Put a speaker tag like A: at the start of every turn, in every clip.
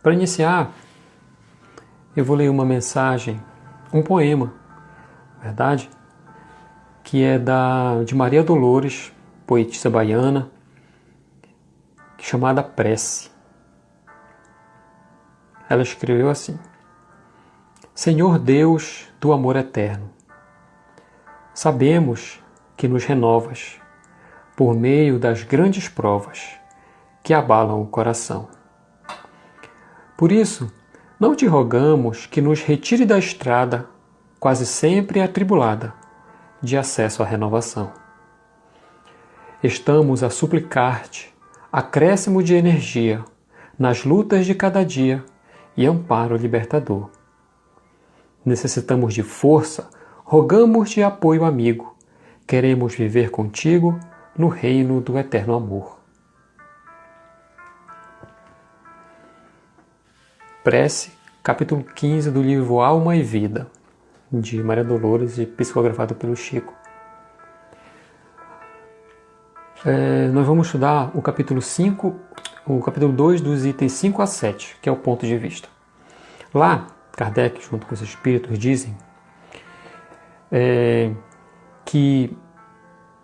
A: Para iniciar, eu vou ler uma mensagem, um poema, na verdade, que é de Maria Dolores, poetisa baiana, chamada Prece. Ela escreveu assim: Senhor Deus do amor eterno, sabemos que nos renovas por meio das grandes provas que abalam o coração. Por isso, não te rogamos que nos retire da estrada, quase sempre atribulada, de acesso à renovação. Estamos a suplicar-te acréscimo de energia nas lutas de cada dia e amparo libertador. Necessitamos de força, rogamos-te apoio amigo, queremos viver contigo no reino do eterno amor. Prece, capítulo 15 do livro Alma e Vida, de Maria Dolores e psicografado pelo Chico. Nós vamos estudar o capítulo 5, o capítulo 2 dos itens 5 a 7, que é o ponto de vista. Lá, Kardec, junto com os espíritos, dizem que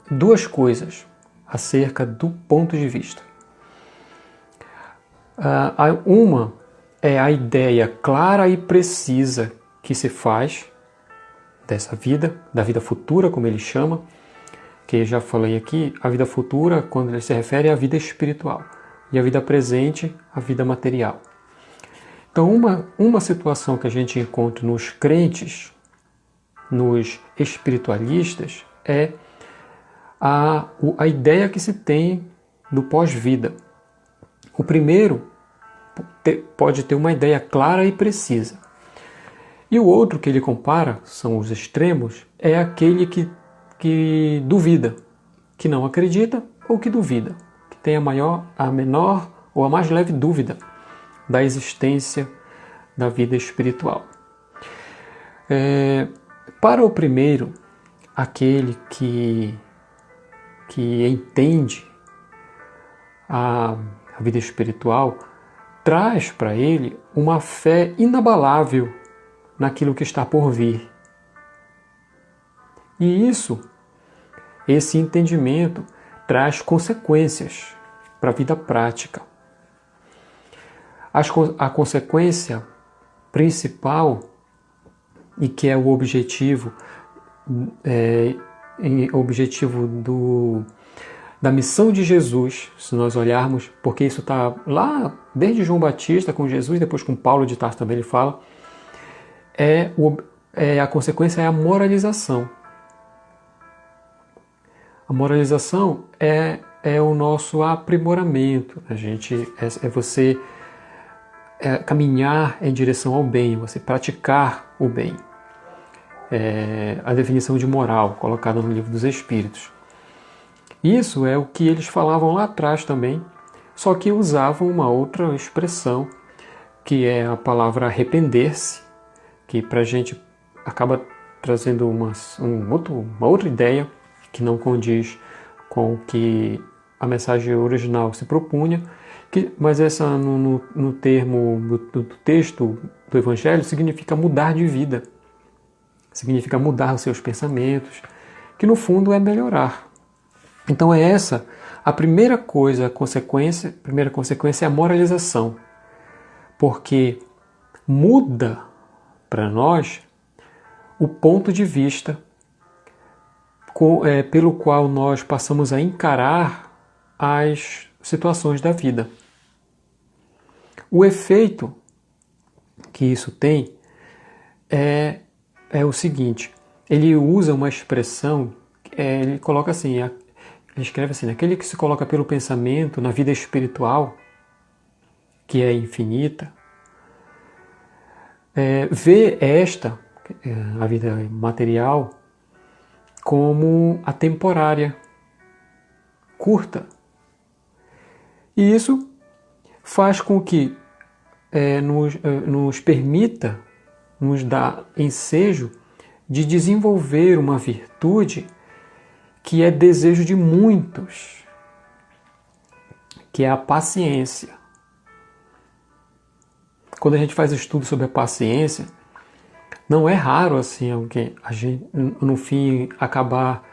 A: duas coisas acerca do ponto de vista. Uma é a ideia clara e precisa que se faz dessa vida, da vida futura, como ele chama, que já falei aqui, a vida futura, quando ele se refere à vida espiritual, e a vida presente, a vida material. Então, uma situação que a gente encontra nos crentes, nos espiritualistas, é a ideia que se tem do pós-vida. O primeiro pode ter uma ideia clara e precisa. E o outro que ele compara, são os extremos, é aquele que duvida, que não acredita ou que duvida, que tem a menor ou a mais leve dúvida da existência da vida espiritual. Para o primeiro, aquele que entende a vida espiritual, traz para ele uma fé inabalável naquilo que está por vir. E esse entendimento traz consequências para a vida prática. A consequência principal, e que é o objetivo, da missão de Jesus, se nós olharmos, porque isso está lá desde João Batista com Jesus, depois com Paulo de Tarso também ele fala, a consequência é a moralização. A moralização é o nosso aprimoramento. Você caminhar em direção ao bem, você praticar o bem. A definição de moral colocada no Livro dos Espíritos. Isso é o que eles falavam lá atrás também, só que usavam uma outra expressão, que é a palavra arrepender-se, que para a gente acaba trazendo uma outra ideia que não condiz com o que a mensagem original se propunha, mas essa no termo do texto do Evangelho significa mudar de vida, significa mudar os seus pensamentos, que no fundo é melhorar. Então é essa a primeira coisa, a primeira consequência é a moralização, porque muda para nós o ponto de vista pelo qual nós passamos a encarar as situações da vida. O efeito que isso tem é o seguinte: ele usa uma expressão, ele coloca assim, ele escreve assim: aquele que se coloca pelo pensamento na vida espiritual, que é infinita, vê a vida material, como a temporária, curta. E isso faz com que nos permita, nos dá ensejo de desenvolver uma virtude que é desejo de muitos, que é a paciência. quando a gente faz estudo sobre a paciência, não é raro assim alguém, a gente, no fim, acabar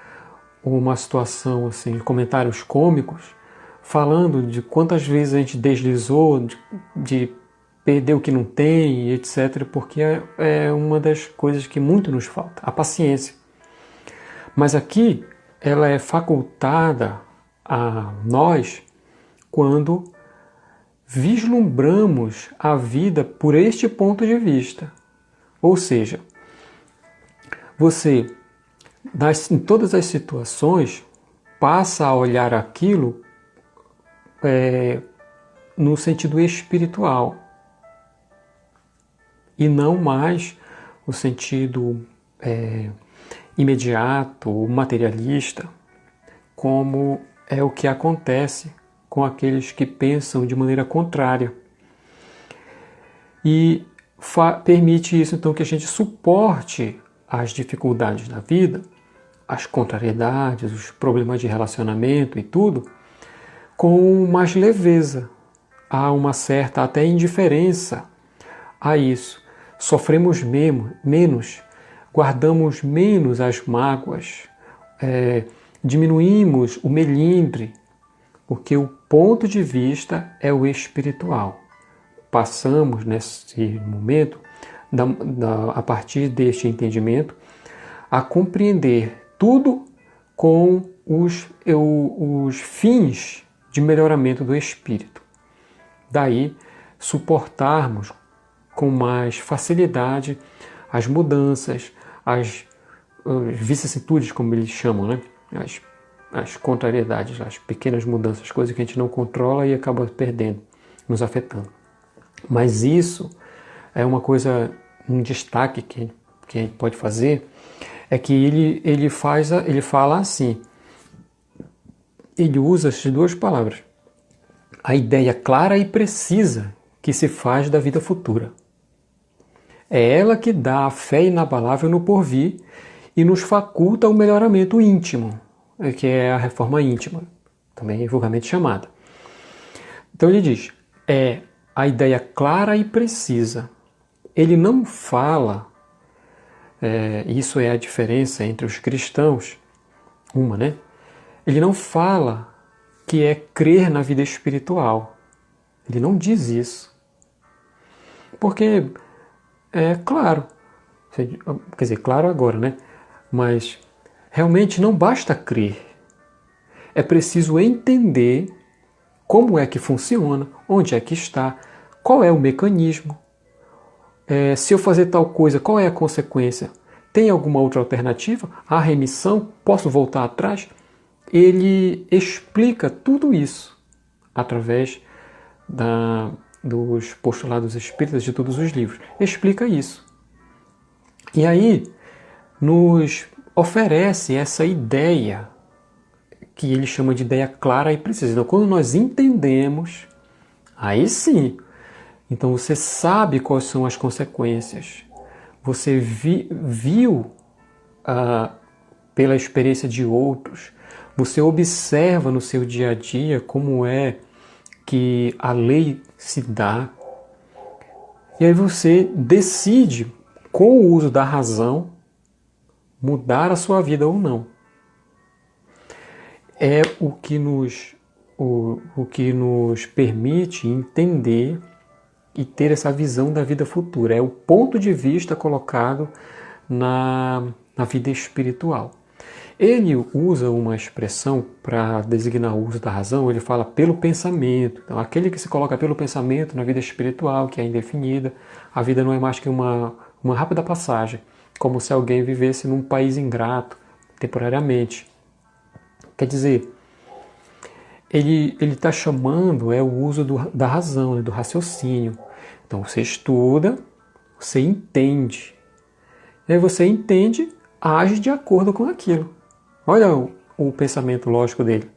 A: uma situação assim, comentários cômicos, falando de quantas vezes a gente deslizou, de perder o que não tem, etc., porque é uma das coisas que muito nos falta, a paciência. Mas aqui ela é facultada a nós quando vislumbramos a vida por este ponto de vista. Ou seja, você, em todas as situações, passa a olhar aquilo no sentido espiritual e não mais o sentido imediato, materialista, como é o que acontece com aqueles que pensam de maneira contrária. E permite isso, então, que a gente suporte as dificuldades da vida, as contrariedades, os problemas de relacionamento e tudo, com mais leveza. Há uma certa até indiferença a isso. Sofremos menos, guardamos menos as mágoas, diminuímos o melindre, porque o ponto de vista é o espiritual. Passamos nesse momento, a partir deste entendimento, a compreender tudo com os fins de melhoramento do espírito. Daí, suportarmos com mais facilidade as mudanças, as vicissitudes, como eles chamam, né? As contrariedades, as pequenas mudanças, coisas que a gente não controla e acaba perdendo, nos afetando. Mas isso é uma coisa, um destaque que a gente pode fazer, é que ele fala assim, ele usa essas duas palavras, a ideia clara e precisa que se faz da vida futura. É ela que dá a fé inabalável no porvir e nos faculta o melhoramento íntimo, que é a reforma íntima, também vulgarmente chamada. Então ele diz, é a ideia clara e precisa. Ele não fala, isso é a diferença entre os cristãos, né? Ele não fala que é crer na vida espiritual. Ele não diz isso. Porque, claro, quer dizer, claro agora, né? Mas realmente não basta crer. É preciso entender como é que funciona, onde é que está, qual é o mecanismo. Se eu fazer tal coisa, qual é a consequência? Tem alguma outra alternativa? Há remissão? Posso voltar atrás? Ele explica tudo isso através dos postulados espíritas de todos os livros. Explica isso. E aí nos oferece essa ideia que ele chama de ideia clara e precisa. Então, quando nós entendemos, aí sim, então você sabe quais são as consequências. Você viu pela experiência de outros, você observa no seu dia a dia como é que a lei se dá, e aí você decide, com o uso da razão, mudar a sua vida ou não. É o que nos permite entender e ter essa visão da vida futura. É o ponto de vista colocado na vida espiritual. Ele usa uma expressão para designar o uso da razão, ele fala pelo pensamento. Então, aquele que se coloca pelo pensamento na vida espiritual, que é indefinida, a vida não é mais que uma rápida passagem, como se alguém vivesse num país ingrato, temporariamente. Quer dizer, ele está chamando o uso da razão, do raciocínio. Então você estuda, você entende. E aí você entende, age de acordo com aquilo. Olha o pensamento lógico dele.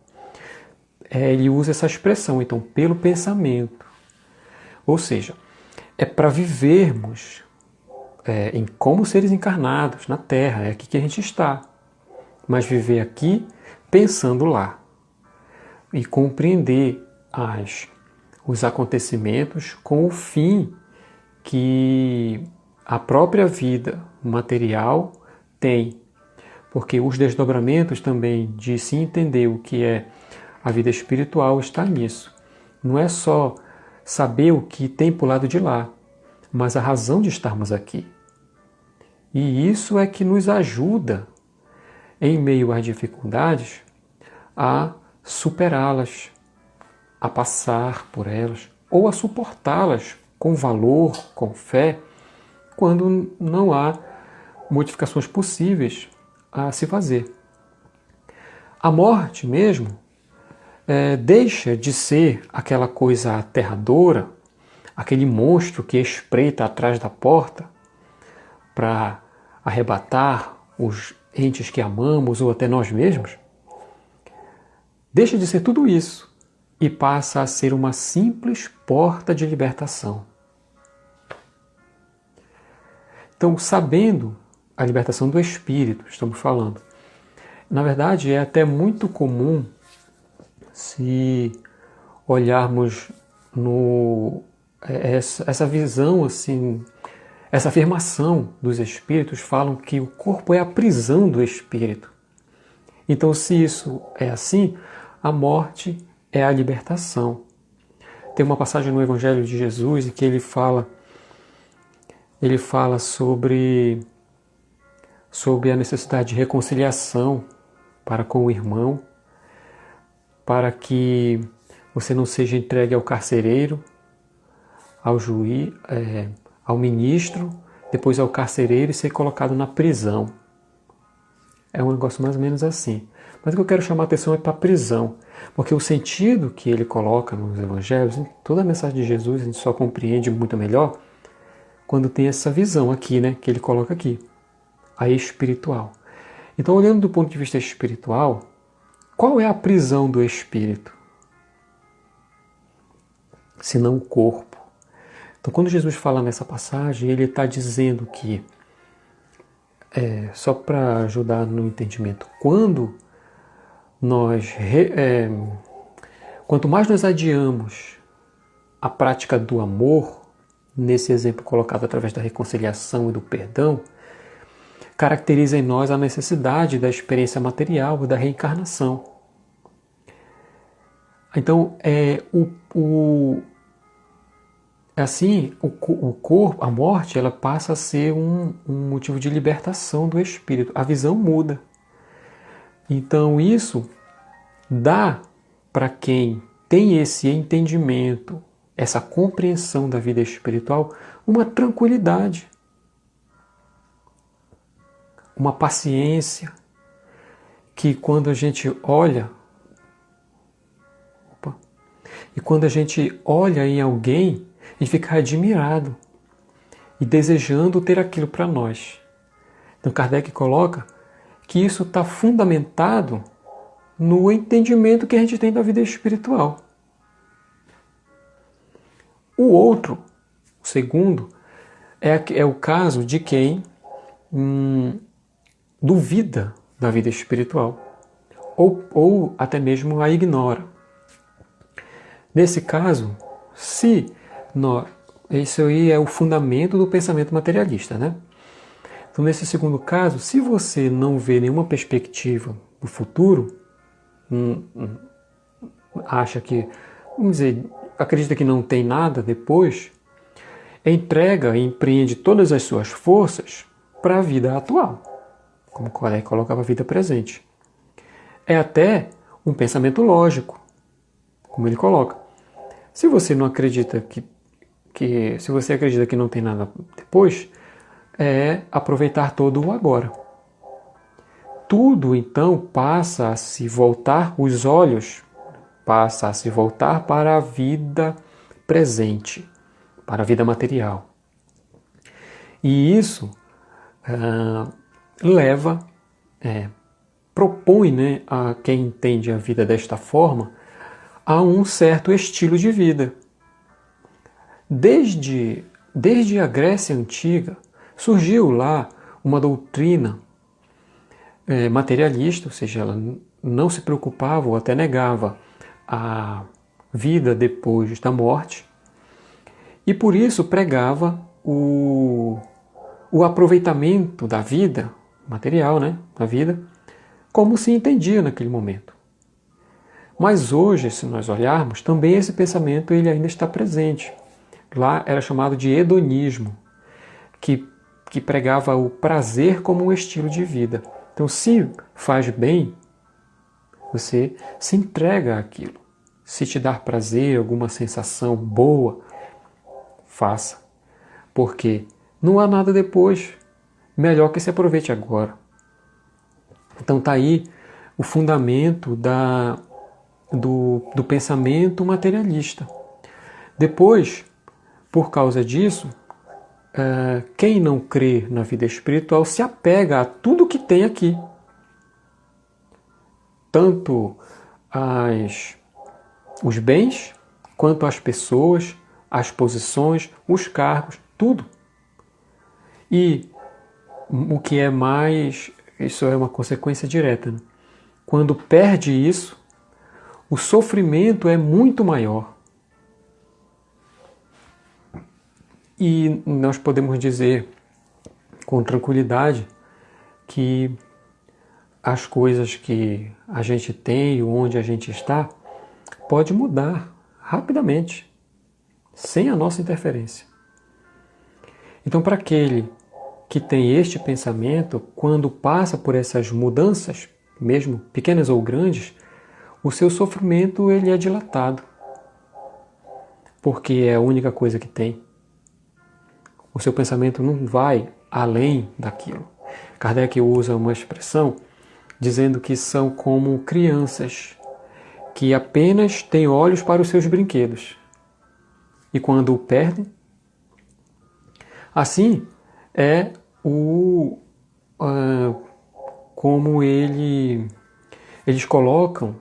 A: Ele usa essa expressão, então, pelo pensamento. Ou seja, é para vivermos como seres encarnados na Terra, é aqui que a gente está. Mas viver aqui pensando lá. E compreender os acontecimentos com o fim que a própria vida material tem, porque os desdobramentos também de se entender o que é a vida espiritual está nisso. Não é só saber o que tem para o lado de lá, mas a razão de estarmos aqui. E isso é que nos ajuda, em meio às dificuldades, a superá-las, a passar por elas, ou a suportá-las com valor, com fé, quando não há modificações possíveis a se fazer. A morte mesmo deixa de ser aquela coisa aterradora, aquele monstro que espreita atrás da porta para arrebatar os entes que amamos ou até nós mesmos. Deixa de ser tudo isso e passa a ser uma simples porta de libertação. Então, sabendo a libertação do espírito, estamos falando, na verdade é até muito comum se olharmos essa visão, assim, essa afirmação dos espíritos, falam que o corpo é a prisão do espírito. Então, se isso é assim, a morte é a libertação. Tem uma passagem no Evangelho de Jesus em que ele fala sobre a necessidade de reconciliação para com o irmão, para que você não seja entregue ao carcereiro, ao juiz, ao ministro, depois ao carcereiro e ser colocado na prisão. É um negócio mais ou menos assim. Mas o que eu quero chamar a atenção é para a prisão, porque o sentido que ele coloca nos evangelhos, toda a mensagem de Jesus a gente só compreende muito melhor quando tem essa visão aqui, né, que ele coloca aqui, a espiritual. Então, olhando do ponto de vista espiritual, qual é a prisão do espírito? Senão o corpo. Então, quando Jesus fala nessa passagem, ele está dizendo que, só para ajudar no entendimento, quanto mais nós adiamos a prática do amor, nesse exemplo colocado através da reconciliação e do perdão, caracteriza em nós a necessidade da experiência material e da reencarnação. Então, o corpo, a morte, ela passa a ser um motivo de libertação do espírito. A visão muda. Então, isso dá para quem tem esse entendimento, essa compreensão da vida espiritual, uma tranquilidade, uma paciência, que quando a gente olha, em alguém, a gente fica admirado e desejando ter aquilo para nós. Então Kardec coloca que isso está fundamentado no entendimento que a gente tem da vida espiritual. O segundo, é o caso de quem duvida da vida espiritual ou até mesmo a ignora. Nesse caso, isso aí é o fundamento do pensamento materialista, né? Então, nesse segundo caso, se você não vê nenhuma perspectiva do futuro, acredita que não tem nada depois, entrega e empreende todas as suas forças para a vida atual, como Kardec colocava a vida presente. É até um pensamento lógico, como ele coloca. Se você não acredita se você acredita que não tem nada depois, é aproveitar todo o agora. Tudo, então, passa a se voltar, os olhos passa a se voltar para a vida presente, para a vida material. E isso propõe, né, a quem entende a vida desta forma, a um certo estilo de vida. Desde a Grécia Antiga, surgiu lá uma doutrina materialista, ou seja, ela não se preocupava ou até negava a vida depois da morte, e por isso pregava o aproveitamento da vida, material, né, da vida, como se entendia naquele momento. Mas hoje, se nós olharmos, também esse pensamento ele ainda está presente. Lá era chamado de hedonismo, que pregava o prazer como um estilo de vida. Então, se faz bem, você se entrega àquilo. Se te dar prazer, alguma sensação boa, faça. Porque não há nada depois. Melhor que se aproveite agora. Então está aí o fundamento do pensamento materialista. Depois, por causa disso, quem não crê na vida espiritual se apega a tudo que tem aqui. Tanto os bens, quanto as pessoas, as posições, os cargos, tudo. E o que é mais, isso é uma consequência direta, né? Quando perde isso, o sofrimento é muito maior. E nós podemos dizer com tranquilidade que as coisas que a gente tem, onde a gente está, pode mudar rapidamente, sem a nossa interferência. Então, para aquele que tem este pensamento, quando passa por essas mudanças, mesmo pequenas ou grandes, o seu sofrimento ele é dilatado, porque é a única coisa que tem. O seu pensamento não vai além daquilo. Kardec usa uma expressão dizendo que são como crianças que apenas têm olhos para os seus brinquedos. E quando o perdem, assim é como eles colocam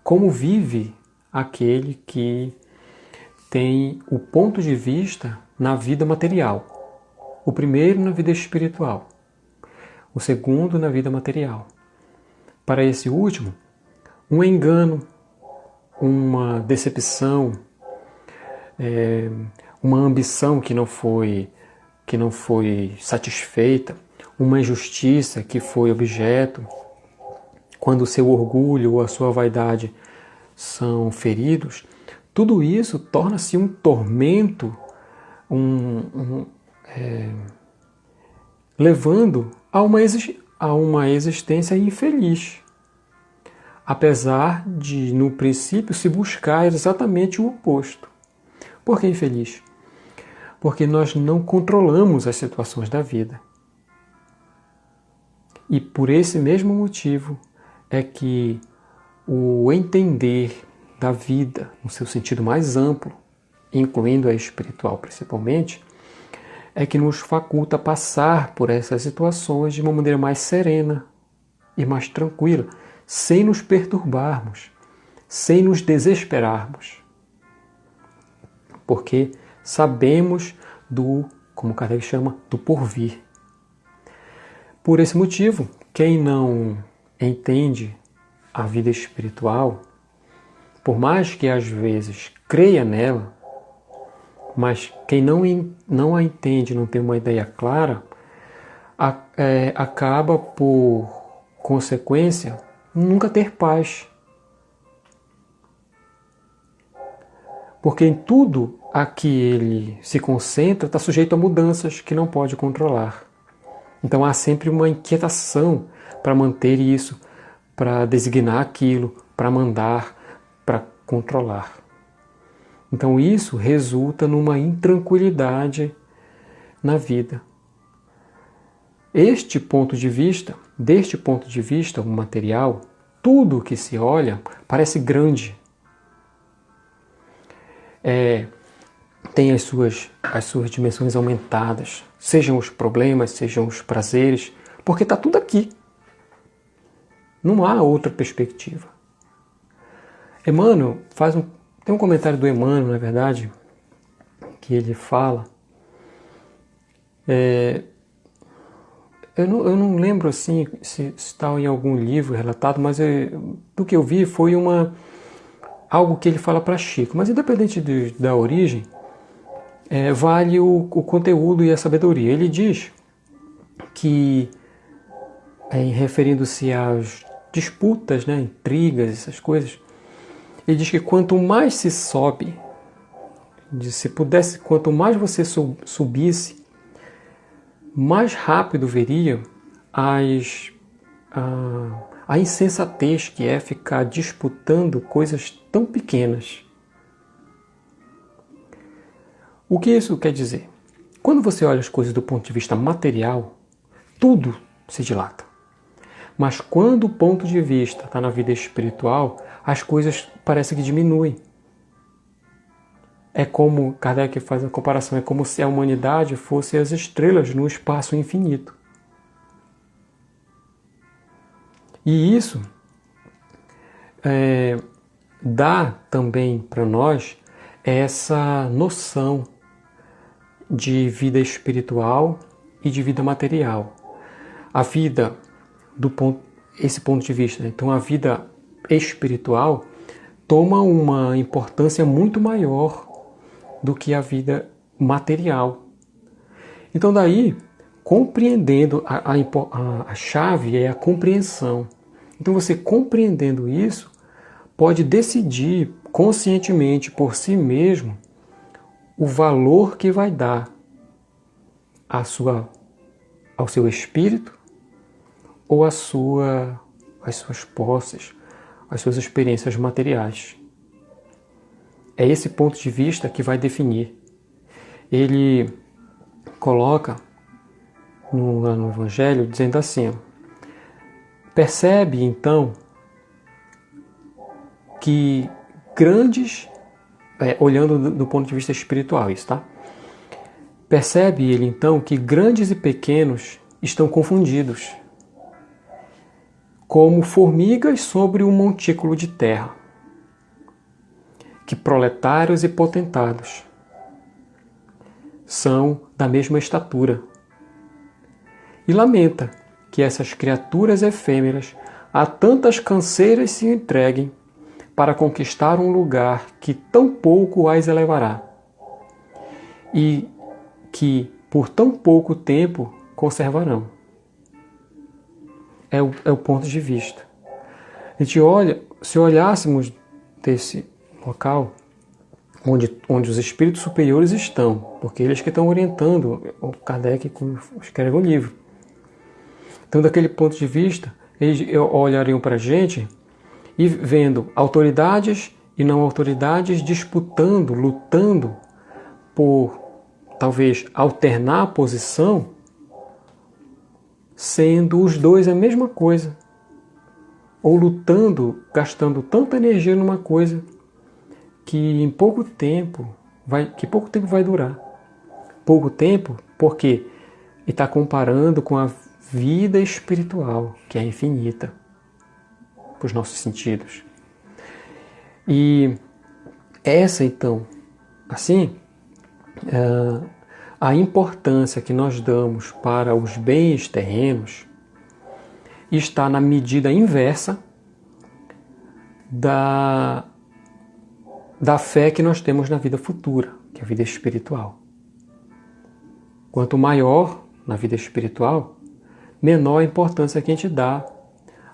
A: como vive aquele que tem o ponto de vista na vida material. O primeiro na vida espiritual, o segundo na vida material. Para esse último, um engano, uma decepção, uma ambição que não foi satisfeita, uma injustiça que foi objeto, quando o seu orgulho ou a sua vaidade são feridos, tudo isso torna-se um tormento, levando a uma existência infeliz. Apesar de, no princípio, se buscar exatamente o oposto. Por que infeliz? Porque nós não controlamos as situações da vida. E por esse mesmo motivo é que o entender da vida, no seu sentido mais amplo, incluindo a espiritual principalmente, é que nos faculta passar por essas situações de uma maneira mais serena e mais tranquila, sem nos perturbarmos, sem nos desesperarmos. Porque sabemos como Kardec chama, do porvir. Por esse motivo, quem não entende a vida espiritual, por mais que às vezes creia nela, mas quem não a entende, não tem uma ideia clara, acaba por consequência nunca ter paz. Porque em tudo a que ele se concentra está sujeito a mudanças que não pode controlar. Então há sempre uma inquietação para manter isso, para designar aquilo, para mandar, para controlar. Então isso resulta numa intranquilidade na vida. Deste ponto de vista, o material, tudo que se olha parece grande. Tem as suas dimensões aumentadas, sejam os problemas, sejam os prazeres, porque está tudo aqui. Não há outra perspectiva. Emmanuel tem um comentário do Emmanuel, na verdade, que ele fala. Eu não lembro assim se está em algum livro relatado, mas do que eu vi foi algo que ele fala para Chico. Mas independente da origem, vale o conteúdo e a sabedoria. Ele diz que, referindo-se às disputas, né, intrigas, essas coisas, ele diz que quanto mais se sobe, se pudesse, quanto mais você subisse, mais rápido veria a insensatez que é ficar disputando coisas tão pequenas. O que isso quer dizer? Quando você olha as coisas do ponto de vista material, tudo se dilata. Mas quando o ponto de vista está na vida espiritual, as coisas parecem que diminuem. É como Kardec faz a comparação, é como se a humanidade fosse as estrelas no espaço infinito. E isso dá também para nós essa noção de vida espiritual e de vida material. A vida, esse ponto de vista, né? Então a vida espiritual toma uma importância muito maior do que a vida material. Então daí, compreendendo, a chave é a compreensão. Então você compreendendo isso, pode decidir conscientemente por si mesmo o valor que vai dar ao seu espírito ou às suas posses, às suas experiências materiais. É esse ponto de vista que vai definir. Ele coloca no Evangelho dizendo assim, percebe então que grandes, olhando do ponto de vista espiritual isso, tá? Percebe ele então que grandes e pequenos estão confundidos, como formigas sobre um montículo de terra, que proletários e potentados são da mesma estatura. E lamenta que essas criaturas efêmeras a tantas canseiras se entreguem para conquistar um lugar que tão pouco as elevará e que por tão pouco tempo conservarão. É o ponto de vista. A gente olha, se olhássemos desse local onde os espíritos superiores estão, porque eles que estão orientando o Kardec quando escreve o livro. Então, daquele ponto de vista, eles olhariam para a gente e vendo autoridades e não autoridades disputando, lutando por talvez alternar a posição, sendo os dois a mesma coisa, ou lutando, gastando tanta energia numa coisa que pouco tempo vai durar. Pouco tempo, porque está comparando com a vida espiritual, que é infinita para os nossos sentidos. E essa, então, assim, a importância que nós damos para os bens terrenos está na medida inversa da fé que nós temos na vida futura, que é a vida espiritual. Quanto maior na vida espiritual, menor a importância que a gente dá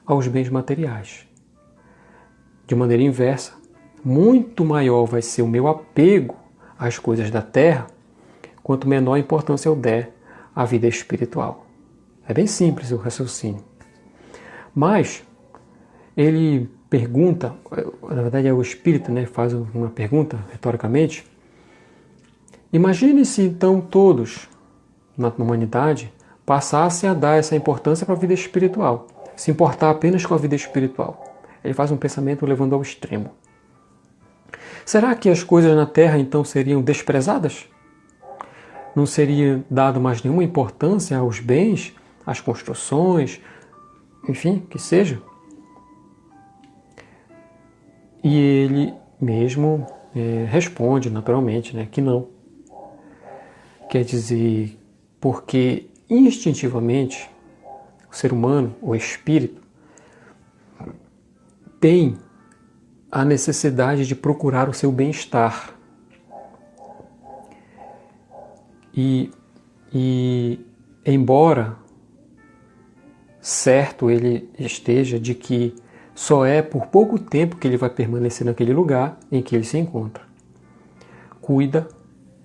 A: aos bens materiais. De maneira inversa, muito maior vai ser o meu apego às coisas da terra, quanto menor a importância eu der à vida espiritual. É bem simples o raciocínio. Mas ele pergunta, na verdade é o espírito, né, faz uma pergunta retoricamente. Imagine se então todos na humanidade passassem a dar essa importância para a vida espiritual, se importar apenas com a vida espiritual. Ele faz um pensamento levando ao extremo. Será que as coisas na Terra então seriam desprezadas? Não seria dado mais nenhuma importância aos bens, às construções, enfim, que seja? E ele mesmo responde naturalmente, né, que não. Quer dizer, porque instintivamente o ser humano, o espírito, tem a necessidade de procurar o seu bem-estar. E embora certo ele esteja de que só é por pouco tempo que ele vai permanecer naquele lugar em que ele se encontra. Cuida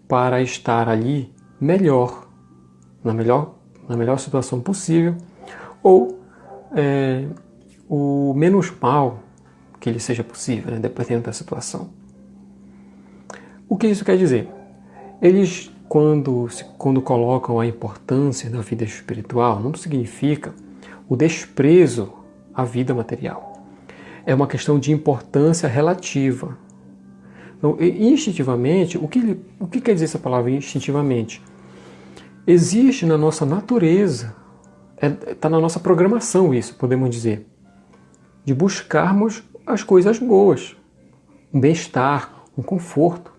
A: para estar ali melhor, na melhor situação possível, ou o menos mal que ele seja possível, né, dependendo da situação. O que isso quer dizer? Eles, quando colocam a importância da vida espiritual, não significa o desprezo à vida material. É uma questão de importância relativa. Então, instintivamente, o que quer dizer essa palavra instintivamente? Existe na nossa natureza, está na nossa programação isso, podemos dizer, de buscarmos as coisas boas, um bem-estar, um conforto.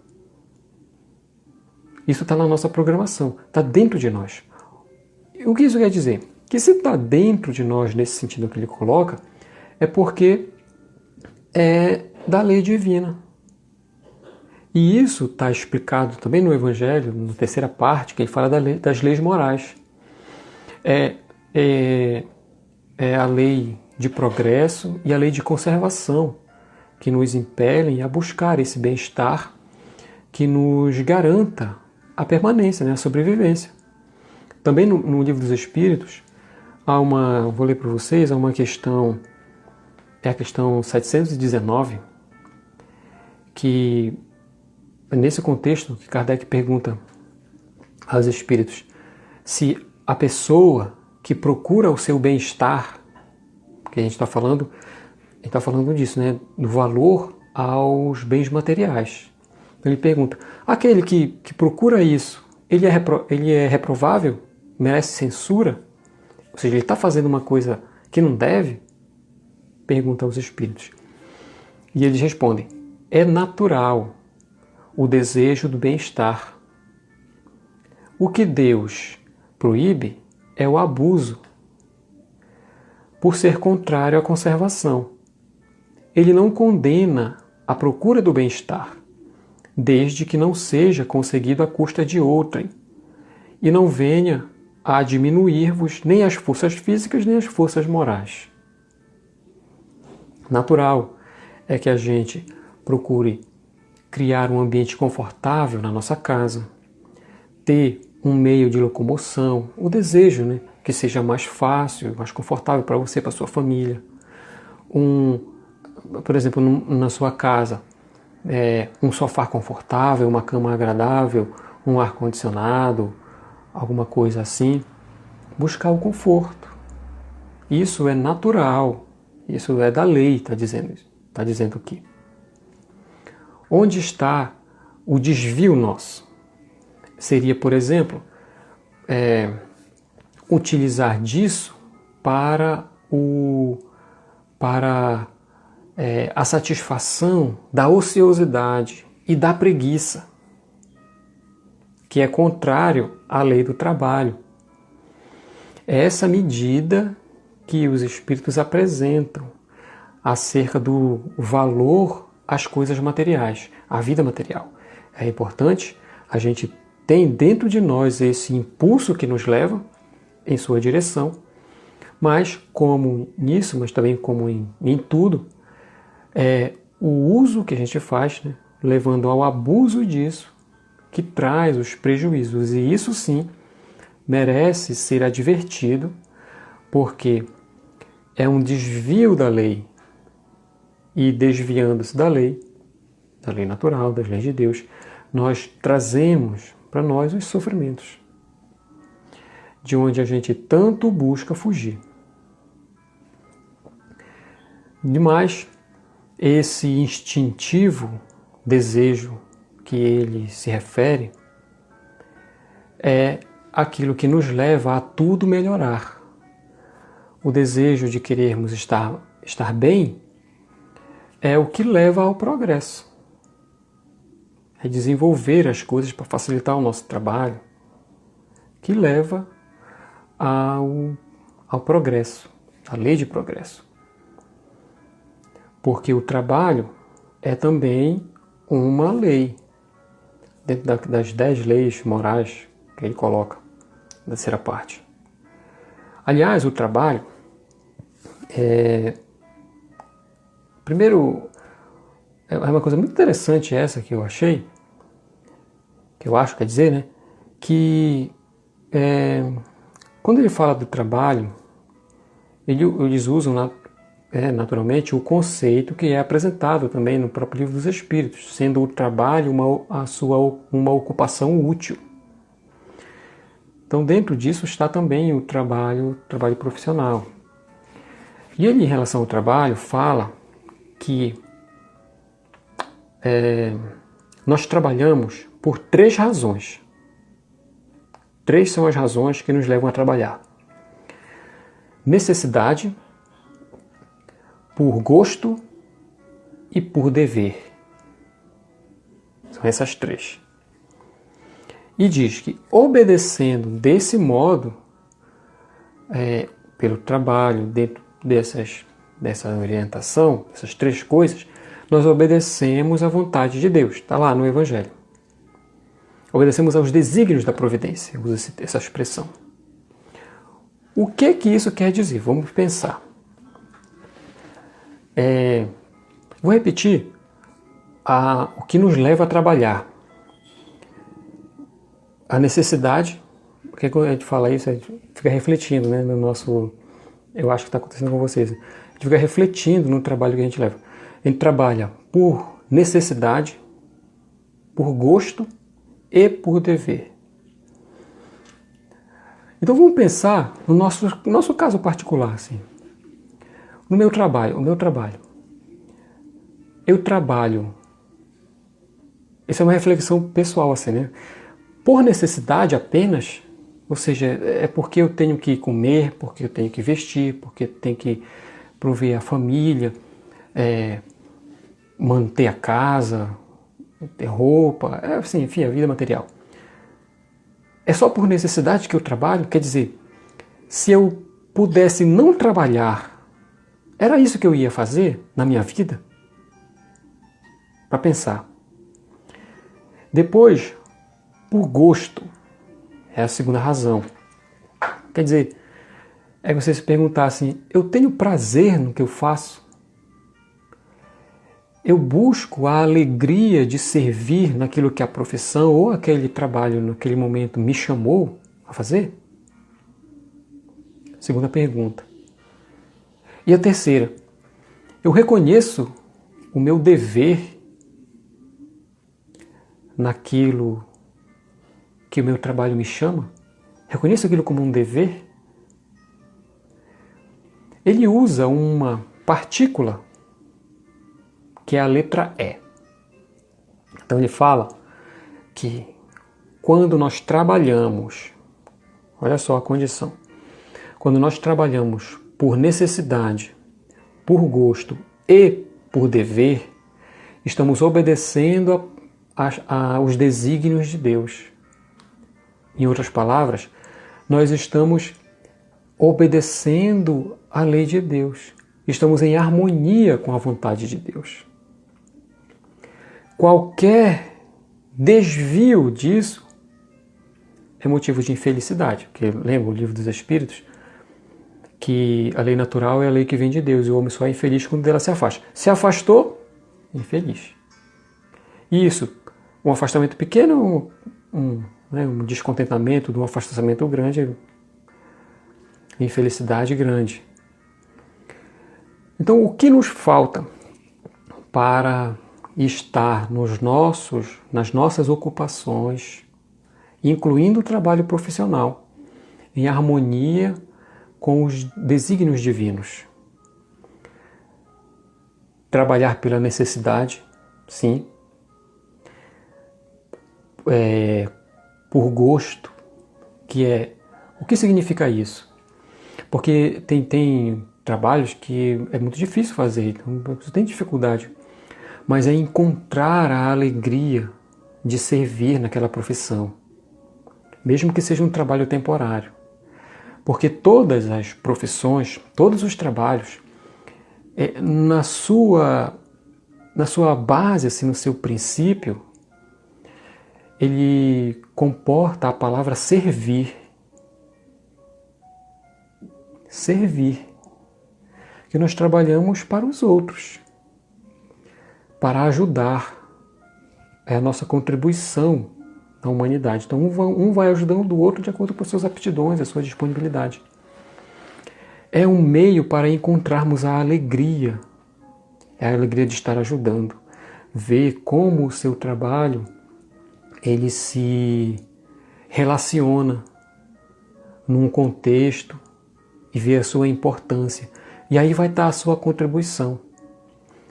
A: Isso está na nossa programação, está dentro de nós. O que isso quer dizer? Que se está dentro de nós, nesse sentido que ele coloca, é porque é da lei divina. E isso está explicado também no Evangelho, na terceira parte, que ele fala das leis morais. É a lei de progresso e a lei de conservação que nos impelem a buscar esse bem-estar que nos garanta a permanência, né, a sobrevivência. Também no Livro dos Espíritos, vou ler para vocês, há uma questão, é a questão 719, que é nesse contexto que Kardec pergunta aos espíritos se a pessoa que procura o seu bem-estar, que a gente está falando disso, né, do valor aos bens materiais. Ele pergunta, aquele que procura isso, ele é reprovável? Merece censura? Ou seja, ele está fazendo uma coisa que não deve? Pergunta aos espíritos. E eles respondem, é natural o desejo do bem-estar. O que Deus proíbe é o abuso, por ser contrário à conservação. Ele não condena a procura do bem-estar, desde que não seja conseguido à custa de outrem, e não venha a diminuir-vos nem as forças físicas nem as forças morais. Natural é que a gente procure criar um ambiente confortável na nossa casa, ter um meio de locomoção, o desejo, né, que seja mais fácil, mais confortável para você, para sua família. Por exemplo, na sua casa, um sofá confortável, uma cama agradável, um ar-condicionado, alguma coisa assim. Buscar o conforto. Isso é natural, isso é da lei, está dizendo aqui. Onde está o desvio nosso? Seria, por exemplo, utilizar disso para a satisfação da ociosidade e da preguiça, que é contrário à lei do trabalho. É essa medida que os espíritos apresentam acerca do valor às coisas materiais, à vida material. É importante a gente ter dentro de nós esse impulso que nos leva em sua direção, mas como nisso, mas também como em tudo, o uso que a gente faz, né, levando ao abuso disso, que traz os prejuízos. E isso sim merece ser advertido, porque é um desvio da lei. E desviando-se da lei natural, das leis de Deus, nós trazemos para nós os sofrimentos, de onde a gente tanto busca fugir. Demais, esse instintivo desejo que ele se refere é aquilo que nos leva a tudo melhorar. O desejo de querermos estar bem é o que leva ao progresso. É desenvolver as coisas para facilitar o nosso trabalho, que leva ao progresso, à lei de progresso. Porque o trabalho é também uma lei, dentro das 10 leis morais que ele coloca na terceira parte. Aliás, o trabalho primeiro, é uma coisa muito interessante essa que eu achei, que eu acho, quer dizer, né, que quando ele fala do trabalho, eles usam naturalmente o conceito que é apresentado também no próprio Livro dos Espíritos, sendo o trabalho uma ocupação útil. Então, dentro disso está também o trabalho profissional. E ele, em relação ao trabalho, fala que nós trabalhamos por 3 razões. 3 são as razões que nos levam a trabalhar: necessidade, por gosto e por dever. São essas 3. E diz que, obedecendo desse modo, pelo trabalho, dentro dessa orientação, essas 3 coisas, nós obedecemos à vontade de Deus. Está lá no Evangelho. Obedecemos aos desígnios da providência, usa essa expressão. O que isso quer dizer? Vamos pensar. Vou repetir o que nos leva a trabalhar. A necessidade, porque quando a gente fala isso, a gente fica refletindo, né, no nosso... Eu acho que está acontecendo com vocês. A gente fica refletindo no trabalho que a gente leva. A gente trabalha por necessidade, por gosto e por dever. Então vamos pensar no nosso caso particular, assim. No meu trabalho, eu trabalho. Essa é uma reflexão pessoal, assim, né? Por necessidade apenas, ou seja, é porque eu tenho que comer, porque eu tenho que vestir, porque eu tenho que prover a família, manter a casa, ter roupa, assim, enfim, a vida material. É só por necessidade que eu trabalho? Quer dizer, se eu pudesse não trabalhar, era isso que eu ia fazer na minha vida? Para pensar. Depois, por gosto, é a segunda razão. Quer dizer, é você se perguntar assim, eu tenho prazer no que eu faço? Eu busco a alegria de servir naquilo que a profissão ou aquele trabalho naquele momento me chamou a fazer? Segunda pergunta. E a terceira, eu reconheço o meu dever naquilo que o meu trabalho me chama? Reconheço aquilo como um dever? Ele usa uma partícula que é a letra E. Então ele fala que quando nós trabalhamos, olha só a condição, quando nós trabalhamos por necessidade, por gosto e por dever, estamos obedecendo aos desígnios de Deus. Em outras palavras, nós estamos obedecendo à lei de Deus. Estamos em harmonia com a vontade de Deus. Qualquer desvio disso é motivo de infelicidade. Porque lembra o Livro dos Espíritos? Que a lei natural é a lei que vem de Deus e o homem só é infeliz quando dela se afasta. Se afastou, infeliz. Isso, um afastamento pequeno, um descontentamento de um afastamento grande, infelicidade grande. Então, o que nos falta para estar nas nossas ocupações, incluindo o trabalho profissional, em harmonia com os desígnios divinos? Trabalhar pela necessidade, sim. Por gosto, o que significa isso? Porque tem trabalhos que é muito difícil fazer, então você tem dificuldade, mas é encontrar a alegria de servir naquela profissão, mesmo que seja um trabalho temporário. Porque todas as profissões, todos os trabalhos, na sua base, assim, no seu princípio, ele comporta a palavra servir. Servir. Que nós trabalhamos para os outros, para ajudar. É a nossa contribuição na humanidade. Então um vai ajudando o outro de acordo com as suas aptidões, a sua disponibilidade. É um meio para encontrarmos a alegria. É a alegria de estar ajudando. Ver como o seu trabalho ele se relaciona num contexto e ver a sua importância. E aí vai estar a sua contribuição.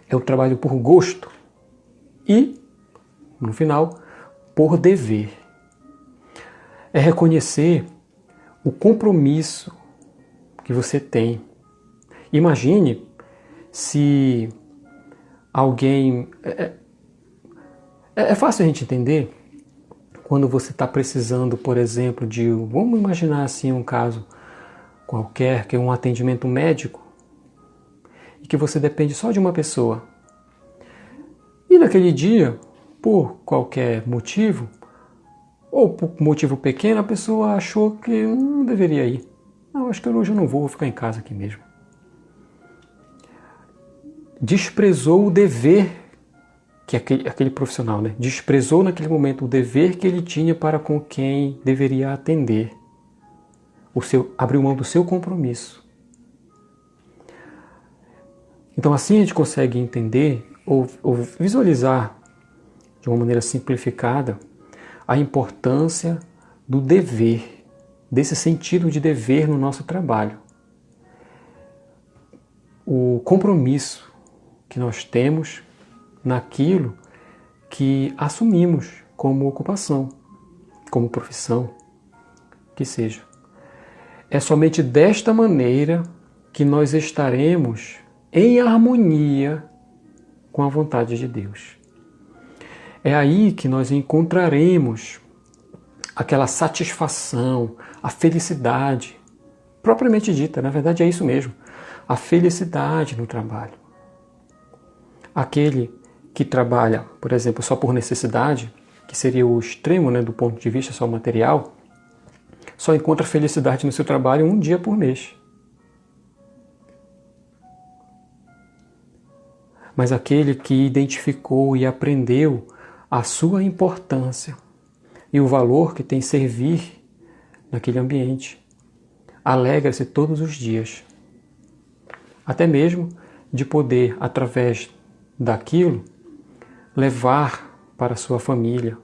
A: É o trabalho por gosto e, no final, por dever. É reconhecer o compromisso que você tem. Imagine se alguém... É fácil a gente entender quando você está precisando, por exemplo, de... Vamos imaginar assim um caso qualquer, que é um atendimento médico, e que você depende só de uma pessoa. E naquele dia, por qualquer motivo, ou por motivo pequeno, a pessoa achou que não deveria ir. Não, acho que hoje eu não vou ficar em casa aqui mesmo. Desprezou o dever que aquele profissional, né? Desprezou naquele momento o dever que ele tinha para com quem deveria atender. Abriu mão do seu compromisso. Então assim a gente consegue entender ou visualizar de uma maneira simplificada a importância do dever, desse sentido de dever no nosso trabalho. O compromisso que nós temos naquilo que assumimos como ocupação, como profissão, que seja. É somente desta maneira que nós estaremos em harmonia com a vontade de Deus. É aí que nós encontraremos aquela satisfação, a felicidade, propriamente dita, na verdade é isso mesmo, a felicidade no trabalho. Aquele que trabalha, por exemplo, só por necessidade, que seria o extremo, né, do ponto de vista só material, só encontra felicidade no seu trabalho um dia por mês. Mas aquele que identificou e aprendeu a sua importância e o valor que tem servir naquele ambiente, alegra-se todos os dias. Até mesmo de poder, através daquilo, levar para a sua família,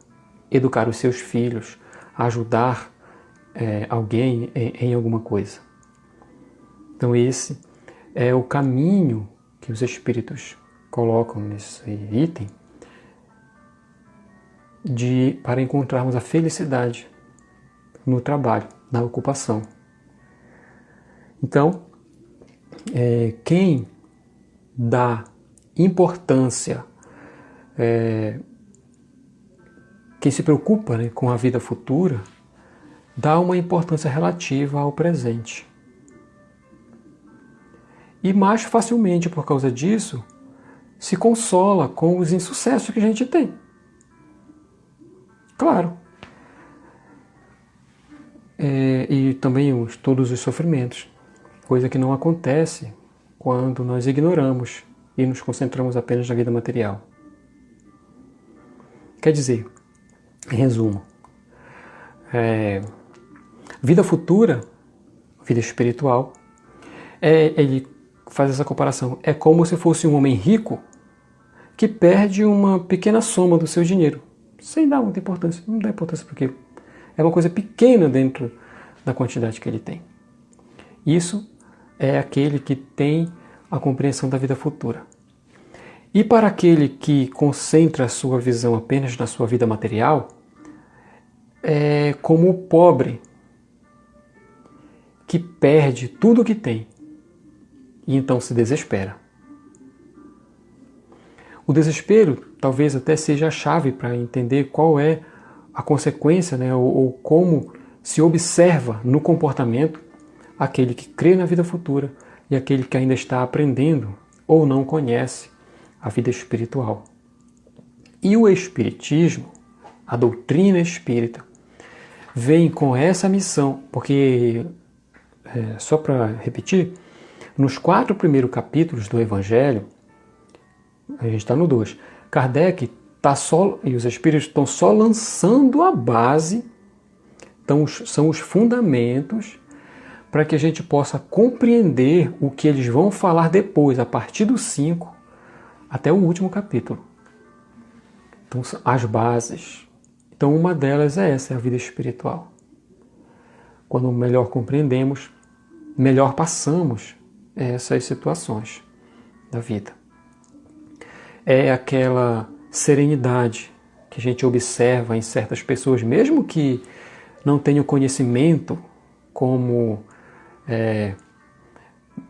A: educar os seus filhos, ajudar alguém em alguma coisa. Então esse é o caminho que os espíritos colocam nesse item para encontrarmos a felicidade no trabalho, na ocupação. Então, quem dá importância, quem se preocupa, né, com a vida futura, dá uma importância relativa ao presente. E mais facilmente, por causa disso, se consola com os insucessos que a gente tem. Claro. E também todos os sofrimentos. Coisa que não acontece quando nós ignoramos e nos concentramos apenas na vida material. Quer dizer, em resumo, vida futura, vida espiritual, ele faz essa comparação. É como se fosse um homem rico que perde uma pequena soma do seu dinheiro, sem dar muita importância. Não dá importância porque é uma coisa pequena dentro da quantidade que ele tem. Isso é aquele que tem a compreensão da vida futura. E para aquele que concentra a sua visão apenas na sua vida material, é como o pobre que perde tudo o que tem e então se desespera. O desespero talvez até seja a chave para entender qual é a consequência, né, ou como se observa no comportamento aquele que crê na vida futura e aquele que ainda está aprendendo ou não conhece a vida espiritual. E o Espiritismo, a doutrina espírita, vem com essa missão, porque, só para repetir, nos 4 primeiros capítulos do Evangelho, a gente está no 2, Kardec e os Espíritos estão só lançando a base, então são os fundamentos para que a gente possa compreender o que eles vão falar depois, a partir do 5 até o último capítulo. Então, as bases. Então, uma delas é essa, é a vida espiritual. Quando melhor compreendemos, melhor passamos essas situações da vida. É aquela serenidade que a gente observa em certas pessoas, mesmo que não tenham conhecimento como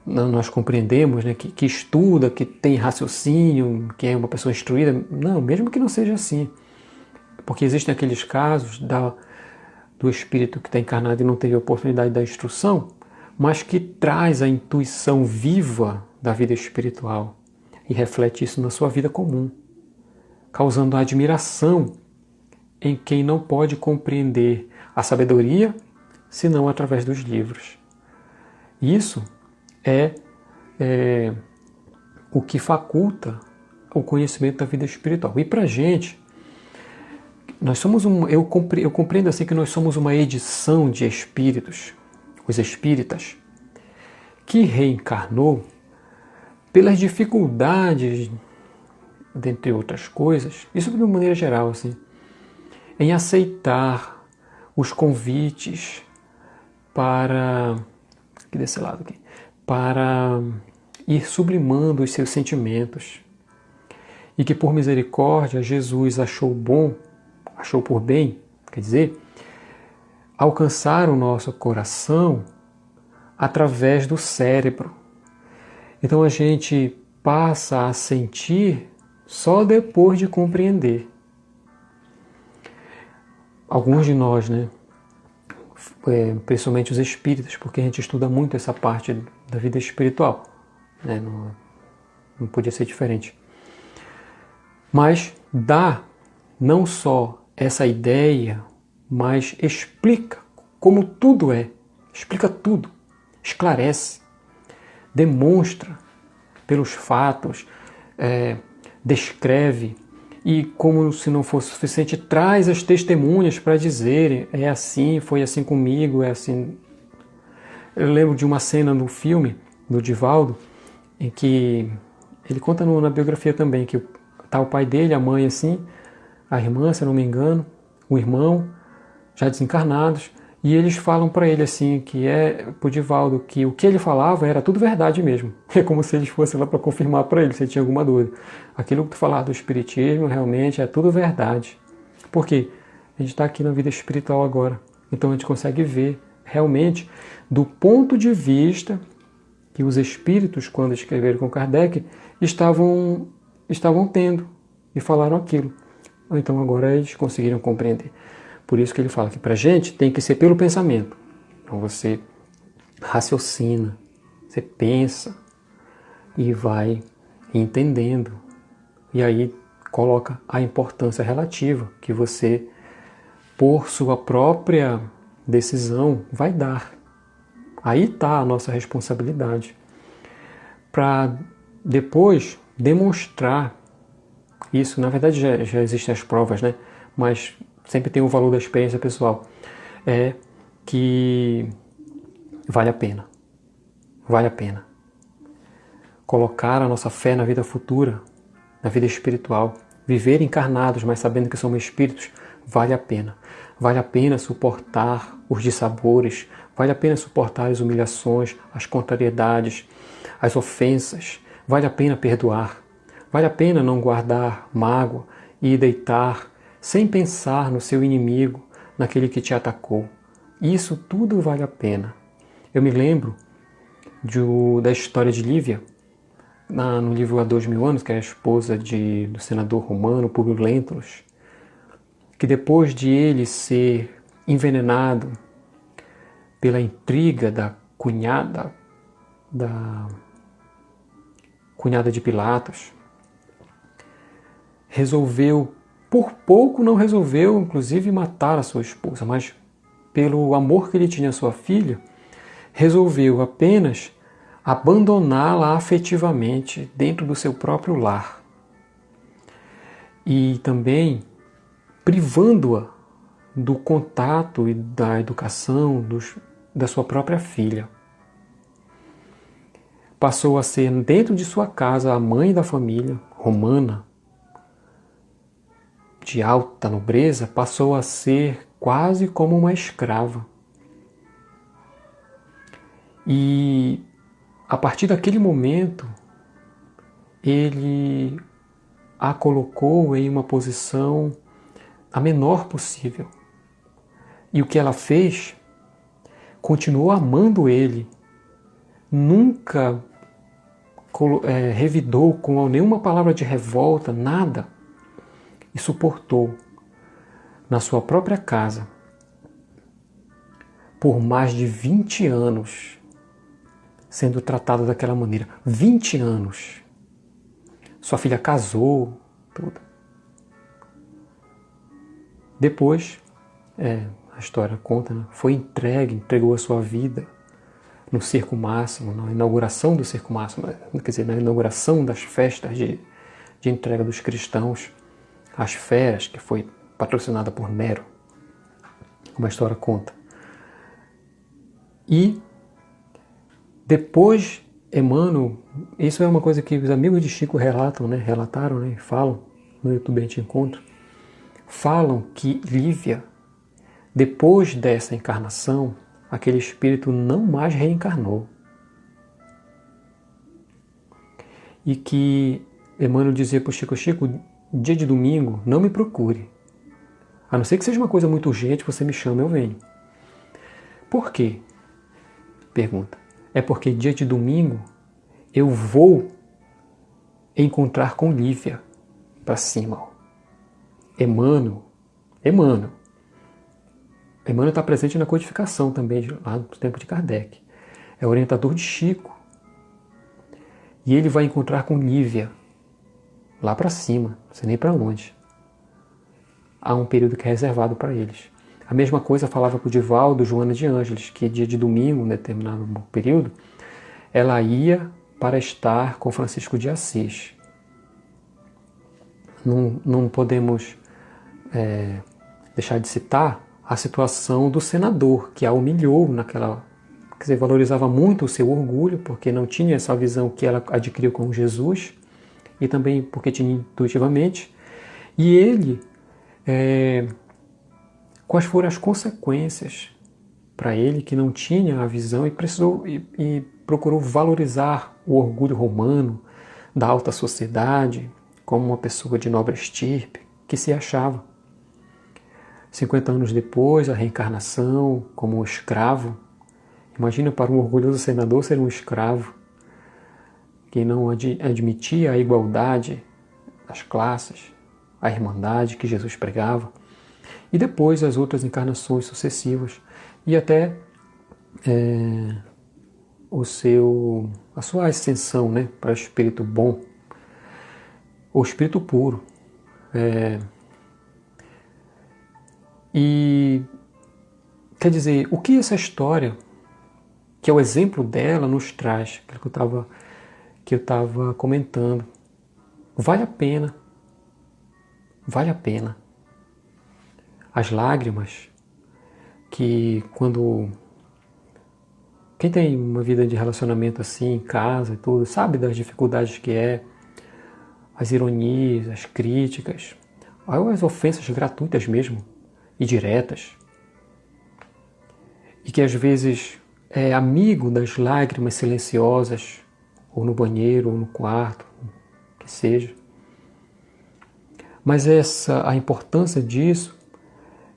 A: nós compreendemos, né, que estuda, que tem raciocínio, que é uma pessoa instruída. Não, mesmo que não seja assim. Porque existem aqueles casos do espírito que está encarnado e não teve a oportunidade da instrução, mas que traz a intuição viva da vida espiritual e reflete isso na sua vida comum, causando admiração em quem não pode compreender a sabedoria senão através dos livros. Isso é o que faculta o conhecimento da vida espiritual. E para a gente, eu compreendo assim que nós somos uma edição de espíritos, os espíritas, que reencarnou pelas dificuldades, dentre outras coisas, isso de uma maneira geral, assim, em aceitar os convites para ir sublimando os seus sentimentos. E que por misericórdia Jesus achou por bem, quer dizer, alcançar o nosso coração através do cérebro. Então a gente passa a sentir só depois de compreender. Alguns de nós, né? Principalmente os espíritas, porque a gente estuda muito essa parte da vida espiritual, né? Não podia ser diferente. Mas dá não só essa ideia, mas explica como tudo é, explica tudo, esclarece, demonstra pelos fatos, descreve, e como se não fosse suficiente, traz as testemunhas para dizerem: é assim, foi assim comigo, é assim. Eu lembro de uma cena no filme do Divaldo, em que ele conta na biografia também, que tá o pai dele, a mãe assim, a irmã, se eu não me engano, o irmão, já desencarnados, e eles falam para ele assim, pro Divaldo, que o que ele falava era tudo verdade mesmo. É como se eles fossem lá para confirmar para ele, se ele tinha alguma dúvida. Aquilo que tu falava do espiritismo realmente é tudo verdade. Por quê? A gente está aqui na vida espiritual agora. Então a gente consegue ver realmente do ponto de vista que os espíritos, quando escreveram com Kardec, estavam tendo e falaram aquilo. Então agora eles conseguiram compreender. Por isso que ele fala que para a gente tem que ser pelo pensamento. Então você raciocina, você pensa e vai entendendo. E aí coloca a importância relativa que você, por sua própria decisão, vai dar. Aí está a nossa responsabilidade. Para depois demonstrar isso. Na verdade já existem as provas, né? Mas sempre tem o valor da experiência pessoal. É que vale a pena. Vale a pena. Colocar a nossa fé na vida futura, na vida espiritual. Viver encarnados, mas sabendo que somos espíritos, vale a pena. Vale a pena suportar os dissabores. Vale a pena suportar as humilhações, as contrariedades, as ofensas. Vale a pena perdoar. Vale a pena não guardar mágoa e deitar sem pensar no seu inimigo, naquele que te atacou. Isso tudo vale a pena. Eu me lembro da história de Lívia, no livro Há 2000 anos, que é a esposa do senador romano Públio Lentulus, que depois de ele ser envenenado pela intriga da cunhada de Pilatos, resolveu, por pouco não resolveu, inclusive, matar a sua esposa, mas pelo amor que ele tinha à sua filha, resolveu apenas abandoná-la afetivamente dentro do seu próprio lar. E também privando-a do contato e da educação da sua própria filha. Passou a ser, dentro de sua casa, a mãe da família romana, de alta nobreza, passou a ser quase como uma escrava. E a partir daquele momento, ele a colocou em uma posição a menor possível. E o que ela fez? Continuou amando ele. Nunca revidou com nenhuma palavra de revolta, nada. E suportou na sua própria casa por mais de 20 anos sendo tratada daquela maneira. 20 anos. Sua filha casou, tudo. Depois, a história conta, né? Foi entregou a sua vida no Circo Máximo, na inauguração do Circo Máximo, quer dizer, na inauguração das festas de entrega dos cristãos às feras, que foi patrocinada por Nero, como a história conta. E depois, Emmanuel, isso é uma coisa que os amigos de Chico relataram, né, falam, no YouTube a gente encontra, falam que Lívia, depois dessa encarnação, aquele espírito não mais reencarnou. E que Emmanuel dizia para o Chico: dia de domingo, não me procure. A não ser que seja uma coisa muito urgente, você me chama, eu venho. Por quê? Pergunta. É porque dia de domingo eu vou encontrar com Lívia para cima. Emmanuel está presente na codificação também, lá no tempo de Kardec. É orientador de Chico. E ele vai encontrar com Lívia, lá para cima, não sei nem para onde. Há um período que é reservado para eles. A mesma coisa falava para o Divaldo, Joana de Ângeles, que dia de domingo, em determinado período, ela ia para estar com Francisco de Assis. Não podemos deixar de citar a situação do senador, que a humilhou naquela... Quer dizer, valorizava muito o seu orgulho, porque não tinha essa visão que ela adquiriu com Jesus, e também porque tinha intuitivamente. E ele... quais foram as consequências para ele, que não tinha a visão e precisou e procurou valorizar o orgulho romano da alta sociedade como uma pessoa de nobre estirpe que se achava. 50 anos depois, a reencarnação como um escravo. Imagina para um orgulhoso senador ser um escravo que não admitia a igualdade das classes, a irmandade que Jesus pregava. E depois as outras encarnações sucessivas e até a sua ascensão, né, para o espírito bom, o espírito puro. E quer dizer, o que essa história, que é o exemplo dela, nos traz, aquilo que eu estava comentando, vale a pena. Vale a pena. As lágrimas que quem tem uma vida de relacionamento assim, em casa e tudo, sabe das dificuldades que é, as ironias, as críticas, as ofensas gratuitas mesmo, e diretas. E que às vezes é amigo das lágrimas silenciosas, ou no banheiro, ou no quarto, que seja. Mas a importância disso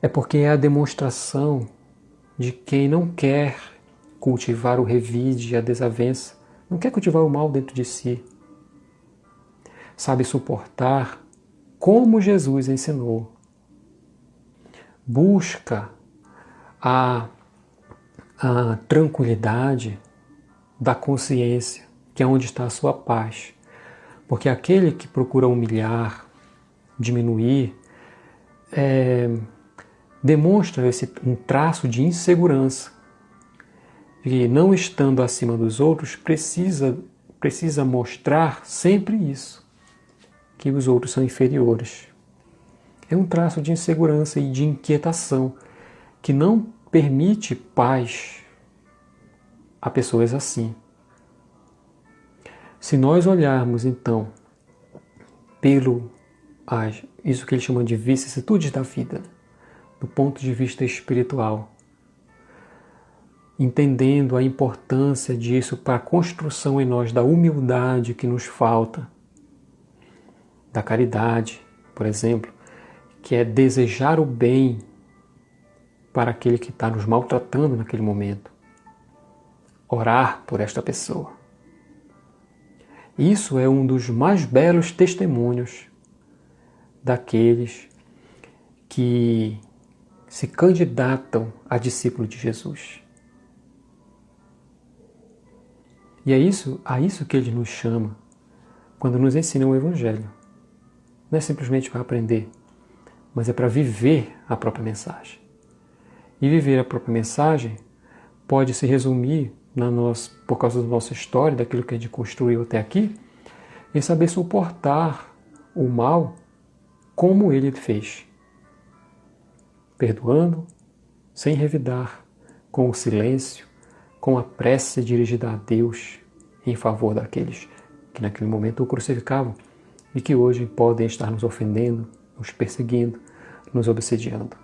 A: é porque é a demonstração de quem não quer cultivar o revide e a desavença, não quer cultivar o mal dentro de si. Sabe suportar como Jesus ensinou. Busca a tranquilidade da consciência, que é onde está a sua paz. Porque aquele que procura humilhar, diminuir, demonstra um traço de insegurança, que não estando acima dos outros, precisa mostrar sempre isso, que os outros são inferiores. É um traço de insegurança e de inquietação que não permite paz a pessoas assim. Se nós olharmos, então, isso que ele chama de vicissitudes da vida, do ponto de vista espiritual, entendendo a importância disso para a construção em nós da humildade que nos falta, da caridade, por exemplo, que é desejar o bem para aquele que está nos maltratando naquele momento, orar por esta pessoa. Isso é um dos mais belos testemunhos daqueles que se candidatam a discípulo de Jesus. E é a isso que ele nos chama quando nos ensina o Evangelho. Não é simplesmente para aprender, mas é para viver a própria mensagem. E viver a própria mensagem pode se resumir, por causa da nossa história, daquilo que a gente construiu até aqui, em saber suportar o mal como ele fez. Perdoando, sem revidar, com o silêncio, com a prece dirigida a Deus em favor daqueles que naquele momento o crucificavam e que hoje podem estar nos ofendendo, nos perseguindo, nos obsediando.